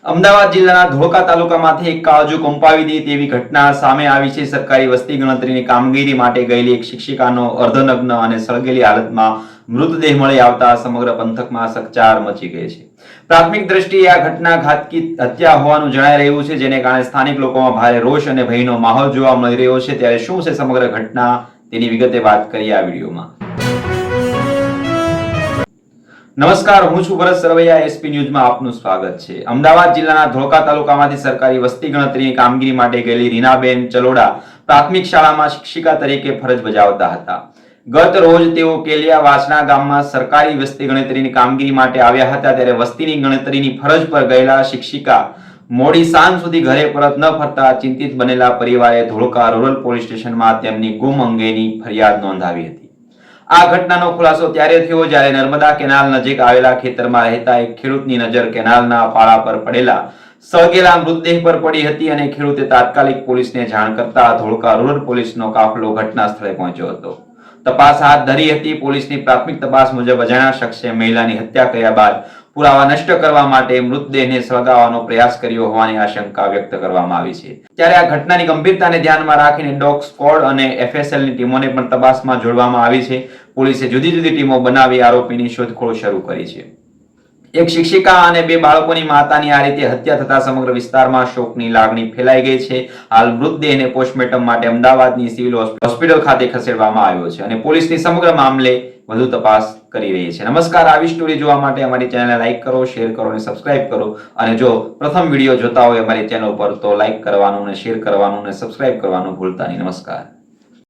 અમદાવાદ જિલ્લાના ધોળકા તાલુકામાંથી એક કાળજુ કંપાવી દે તેવી ઘટના સામે આવી છે। સરકારી વસ્તી ગણતરીની કામગીરી માટે ગયેલી એક શિક્ષિકાનો અર્ધનગ્ન અને સળગેલી હાલતમાં મૃતદેહ મળી આવતા સમગ્ર પંથકમાં ચકચાર મચી ગઈ છે। પ્રાથમિક દ્રષ્ટિએ આ ઘટના ઘાતકી હત્યા હોવાનું જણાઈ રહ્યું છે, જેને કારણે સ્થાનિક લોકોમાં ભારે રોષ અને ભયનો માહોલ જોવા મળી રહ્યો છે। ત્યારે શું છે સમગ્ર ઘટના, તેની વિગતે વાત કરીએ આ વિડીયોમાં। નમસ્કાર, હું છું ભરત સરવૈયા, એસપી ન્યૂઝમાં આપનું સ્વાગત છે। અમદાવાદ જિલ્લાના ધોળકા તાલુકામાંથી સરકારી વસ્તી ગણતરીની કામગીરી માટે ગયેલી રીનાબેન ચલોડા પ્રાથમિક શાળામાં શિક્ષિકા તરીકે ફરજ બજાવતા હતા। ગત રોજ તેઓ કેલિયા વાસણા ગામમાં સરકારી વસ્તી ગણતરીની કામગીરી માટે આવ્યા હતા। ત્યારે વસ્તીની ગણતરીની ફરજ પર ગયેલા શિક્ષિકા મોડી સાંજ સુધી ઘરે પરત ન ફરતા ચિંતિત બનેલા પરિવારે ધોળકા રૂરલ પોલીસ સ્ટેશનમાં તેમની ગુમ અંગેની ફરિયાદ નોંધાવી હતી। આ ઘટનાનો ખુલાસો ત્યારે થયો જ્યારે નર્મદા કેનાલ નજીક આવેલા ખેતરમાં રહેતા એક ખેડૂતની નજર કેનાલના પાળા પર પડેલા સળગેલા મૃતદેહ પર પડી હતી અને ખેડૂતે તાત્કાલિક પોલીસને જાણ કરતા ધોળકા રૂરલ પોલીસનો કાફલો ઘટના સ્થળે પહોંચ્યો હતો। તપાસ હાથ ધરી હતી। પોલીસની પ્રાથમિક તપાસ મુજબ અજાણ્યા શખ્સે મહિલાની હત્યા કર્યા બાદ પુરાવા નષ્ટ કરવા માટે મૃતદેહને સળગાવવાનો પ્રયાસ કર્યો હોવાની આશંકા વ્યક્ત કરવામાં આવી છે। ત્યારે આ ઘટનાની ગંભીરતાને ધ્યાનમાં રાખીને ડોગ સ્ક્વોડ અને એફએસએલની ટીમોને પણ તપાસમાં જોડવામાં આવી છે। પોલીસે જુદી જુદી ટીમો બનાવી આરોપીની શોધખોળ શરૂ કરી છે। એક શિક્ષિકા અને બે બાળકોની માતાની આ રીતે હત્યા થતા સમગ્ર વિસ્તારમાં શોકની લાગણી ફેલાઈ ગઈ છે। હાલ મૃતદેહને પોસ્ટમોર્ટમ માટે અમદાવાદની સિવિલ હોસ્પિટલ ખાતે ખસેડવામાં આવ્યો છે અને પોલીસની સમગ્ર મામલે વધુ તપાસ કરી રહી છે। નમસ્કાર, આવી સ્ટોરી જોવા માટે અમારી ચેનલને લાઈક કરો, શેર કરો અને સબસ્ક્રાઇબ કરો અને જો પ્રથમ વિડીયો જોતા હોય અમારી ચેનલ પર તો લાઈક કરવાનું અને શેર કરવાનું અને સબસ્ક્રાઇબ કરવાનું ભૂલતા નહીં। નમસ્કાર।